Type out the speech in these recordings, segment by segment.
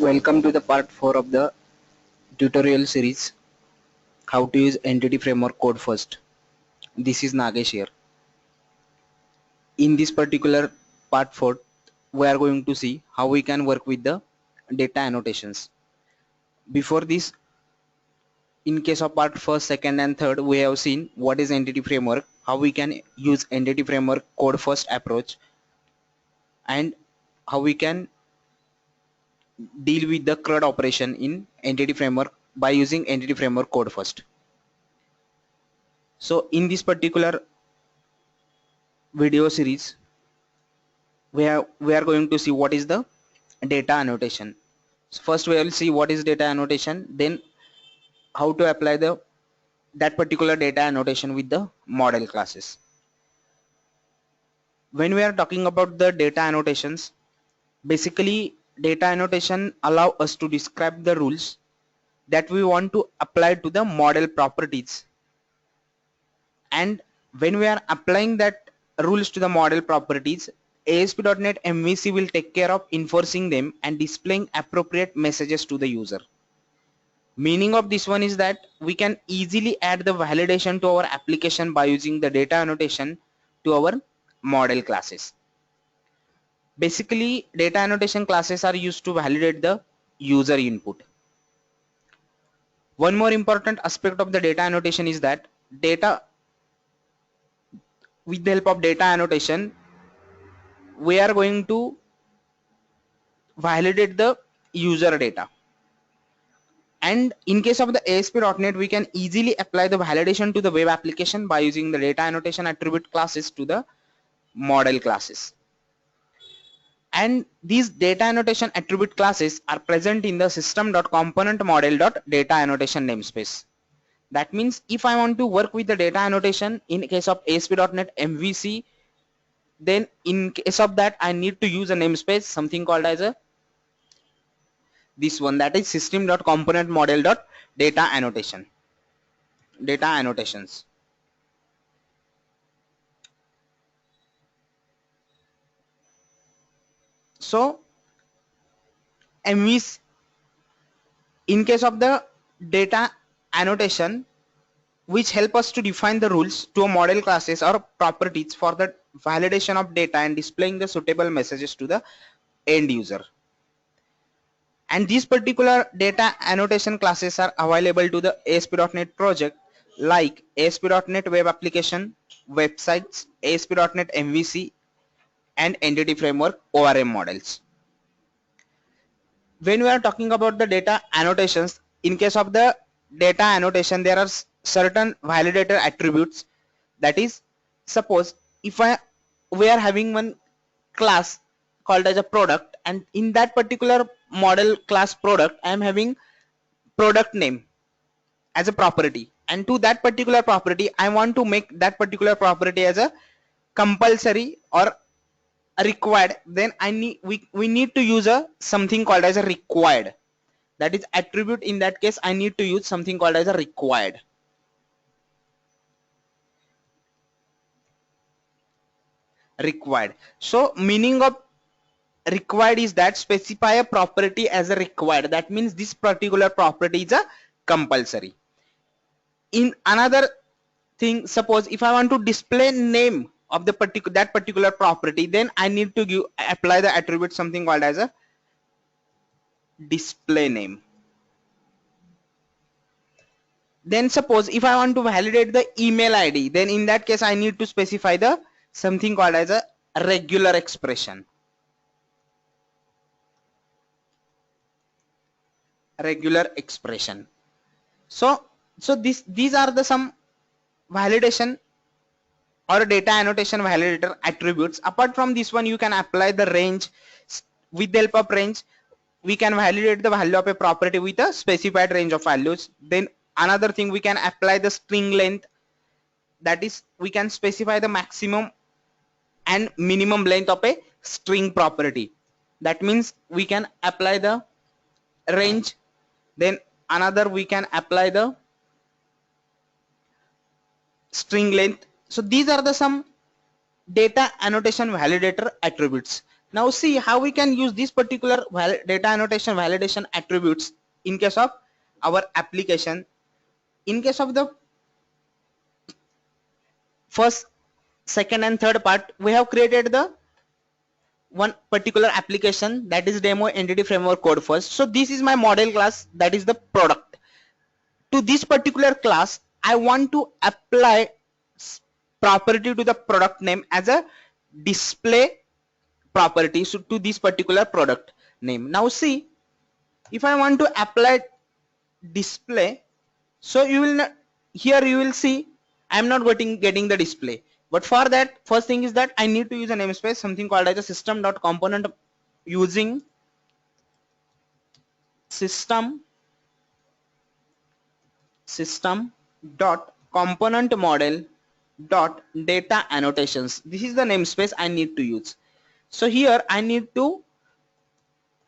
Welcome to the part 4 of the tutorial series, how to use entity framework code first. This is Nagesh here. In this particular part 4, we are going to see how we can work with the data annotations. Before this, in case of part 1st, 2nd and 3rd, we have seen what is entity framework, how we can use entity framework code first approach, and how we can deal with the CRUD operation in entity framework by using entity framework code first. So in this particular video series, we are going to see what is the data annotation. So first we will see what is data annotation, then how to apply that particular data annotation with the model classes. When we are talking about the data annotations, basically data annotation allow us to describe the rules that we want to apply to the model properties, and when we are applying that rules to the model properties, ASP.NET MVC will take care of enforcing them and displaying appropriate messages to the user. Meaning of this one is that we can easily add the validation to our application by using the data annotation to our model classes. Basically, data annotation classes are used to validate the user input. One more important aspect of the data annotation is that with the help of data annotation, we are going to validate the user data, and in case of the ASP.NET, we can easily apply the validation to the web application by using the data annotation attribute classes to the model classes. And these data annotation attribute classes are present in the system.componentModel.data annotation namespace. That means if I want to work with the data annotation in case of ASP.NET MVC, then in case of that I need to use a namespace, something called as a this one, that is system.componentModel.data annotation, data annotations. So MVC, in case of the data annotation, which help us to define the rules to a model classes or properties for the validation of data and displaying the suitable messages to the end user. And these particular data annotation classes are available to the ASP.NET project like ASP.NET Web Application, Websites, ASP.NET MVC, and Entity Framework ORM models. When we are talking about the data annotations, in case of the data annotation, there are certain validator attributes. That is, suppose if we are having one class called as a product, and in that particular model class product I am having product name as a property, and to that particular property I want to make that particular property as a compulsory or required, then we need to use a something called as a required, that is attribute. In that case I need to use something called as a required. So meaning of required is that specify a property as a required, that means this particular property is a compulsory. In another thing, suppose if I want to display name of the particular property, then I need to apply the attribute something called as a display name. Then suppose if I want to validate the email ID, then in that case I need to specify the something called as a regular expression. So these are the some validation or data annotation validator attributes. Apart from this one, you can apply the range. With the help of range, we can validate the value of a property with a specified range of values. Then another thing, we can apply the string length, that is we can specify the maximum and minimum length of a string property. That means we can apply the range. Then another, we can apply the string length. So these are the some data annotation validator attributes. Now see how we can use this particular data annotation validation attributes in case of our application. In case of the first, second and third part, we have created the one particular application, that is demo entity framework code first. So this is my model class, that is the product. To this particular class I want to apply property to the product name as a display property, so to this particular product name. Now see, if I want to apply display, so you will not, here you will see I am not getting the display. But for that, first thing is that I need to use a namespace, something called as a system.component, using system dot component model dot data annotations. This is the namespace I need to use. So here I need to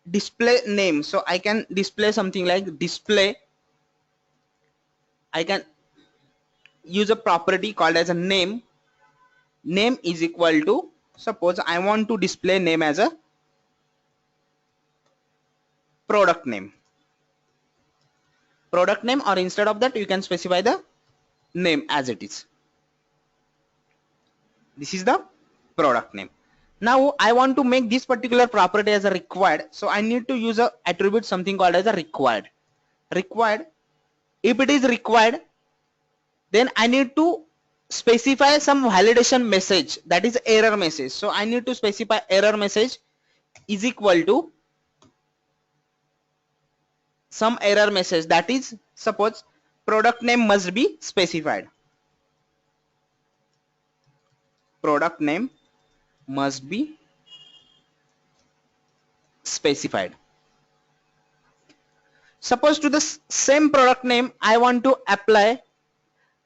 display name, so I can display something like display. I can use a property called as a name. Name is equal to, suppose I want to display name as a product name, or instead of that you can specify the name as it is. This is the product name. Now I want to make this particular property as a required, so I need to use a attribute something called as a required. If it is required, then I need to specify some validation message, that is error message. So I need to specify error message is equal to some error message, that is, suppose product name must be specified. Product name must be specified. Suppose to the same product name I want to apply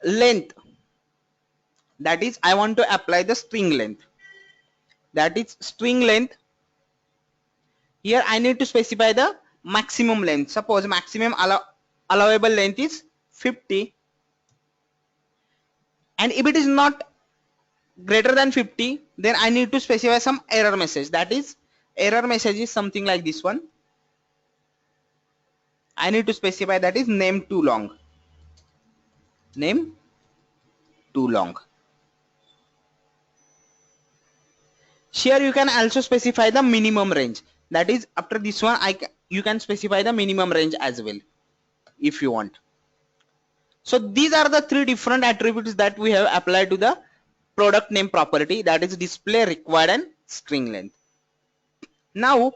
length, that is I want to apply the string length, that is string length. Here I need to specify the maximum length. Suppose maximum allowable length is 50, and if it is not greater than 50, then I need to specify some error message, that is error message is something like this one. I need to specify, that is name too long, name too long. Here you can also specify the minimum range, that is after this one you can specify the minimum range as well if you want. So these are the three different attributes that we have applied to the product name property, that is display, required and string length. Now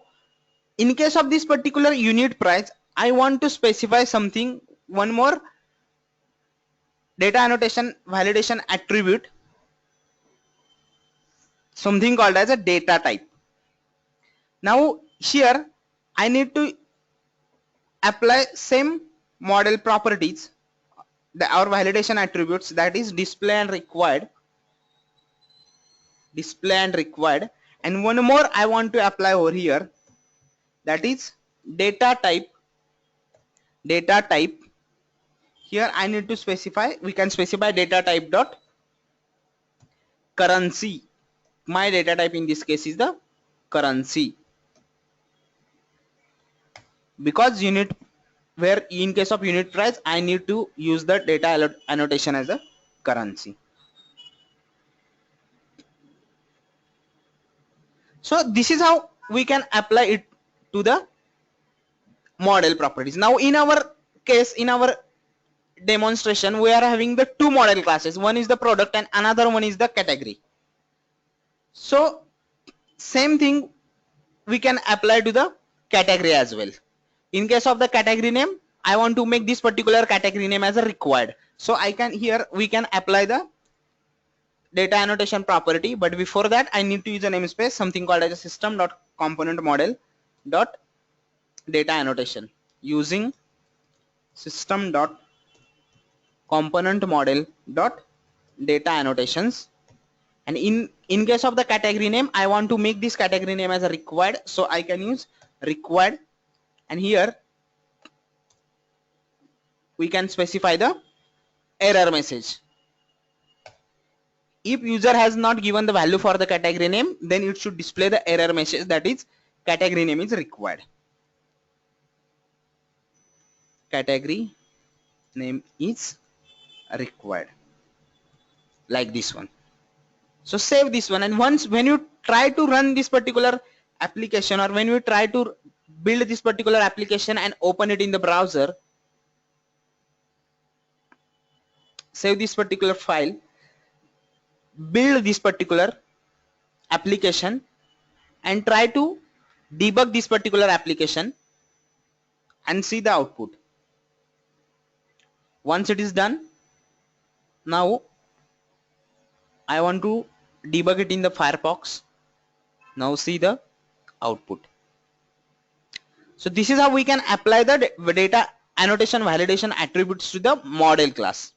in case of this particular unit price, I want to specify something, one more data annotation validation attribute, something called as a data type. Now here I need to apply same model properties, our validation attributes, that is display and required, and one more I want to apply over here, that is data type. Here I need to specify, we can specify data type dot currency. My data type in this case is the currency, because unit, where in case of unit price I need to use the data annotation as a currency. So this is how we can apply it to the model properties. Now in our case, in our demonstration, we are having the two model classes, one is the product and another one is the category. So same thing we can apply to the category as well. In case of the category name, I want to make this particular category name as a required, so I can, here we can apply the data annotation property, but before that I need to use a namespace, something called as a system.component model dot data annotation, using system.component model dot data annotations. And in case of the category name, I want to make this category name as a required, so I can use required, and here we can specify the error message. If user has not given the value for the category name, then it should display the error message that is category name is required. Category name is required, like this one. So save this one, and once when you try to run this particular application, or when you try to build this particular application and open it in the browser, save this particular file, build this particular application and try to debug this particular application and see the output. Once it is done, now I want to debug it in the Firefox. Now see the output. So this is how we can apply the data annotation validation attributes to the model class.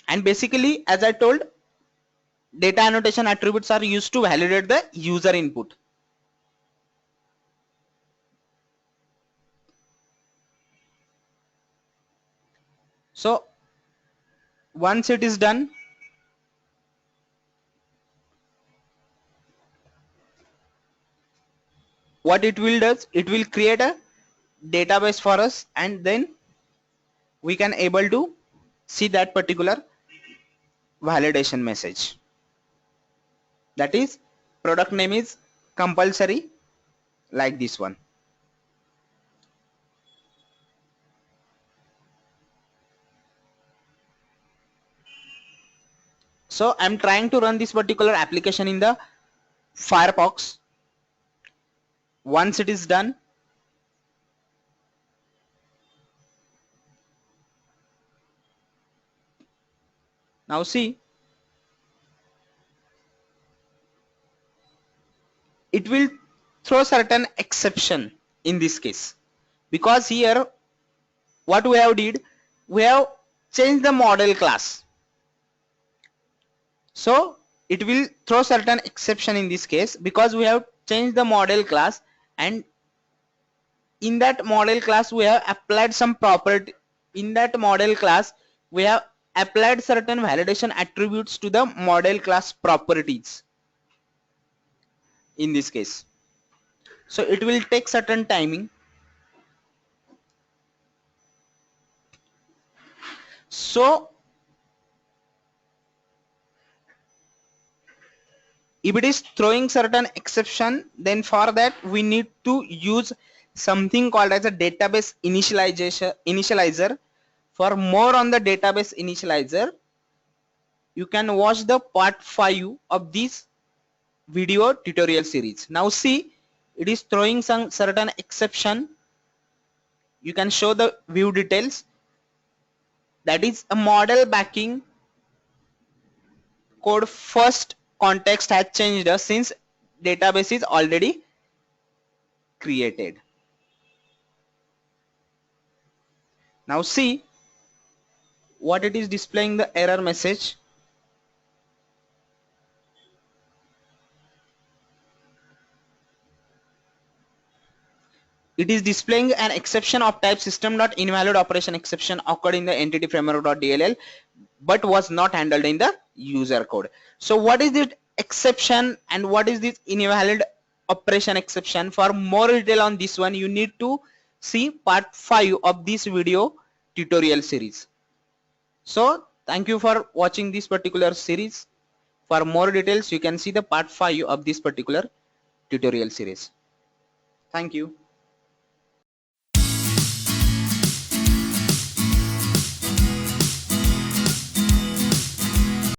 And basically, as I told, data annotation attributes are used to validate the user input. So once it is done, what it will do, it will create a database for us, and then we can able to see that particular validation message. That is, product name is compulsory, like this one. So I'm trying to run this particular application in the Firefox. Once it is done, now see, it will throw certain exception in this case, because here what we have did, we have changed the model class. So it will throw certain exception in this case because we have changed the model class, and in that model class we have applied some property. In that model class we have applied certain validation attributes to the model class properties in this case. So it will take certain timing. So if it is throwing certain exception, then for that we need to use something called as a database initializer. For more on the database initializer, you can watch the part 5 of this video tutorial series. Now see, it is throwing some certain exception. You can show the view details. That is a model backing code first context has changed since database is already created. Now see what it is displaying, the error message. It is displaying an exception of type system.invalid operation exception occurred in the entity framework.dll but was not handled in the user code. So what is this exception and what is this invalid operation exception? For more detail on this one, you need to see part 5 of this video tutorial series. So thank you for watching this particular series. For more details, you can see the part 5 of this particular tutorial series. Thank you.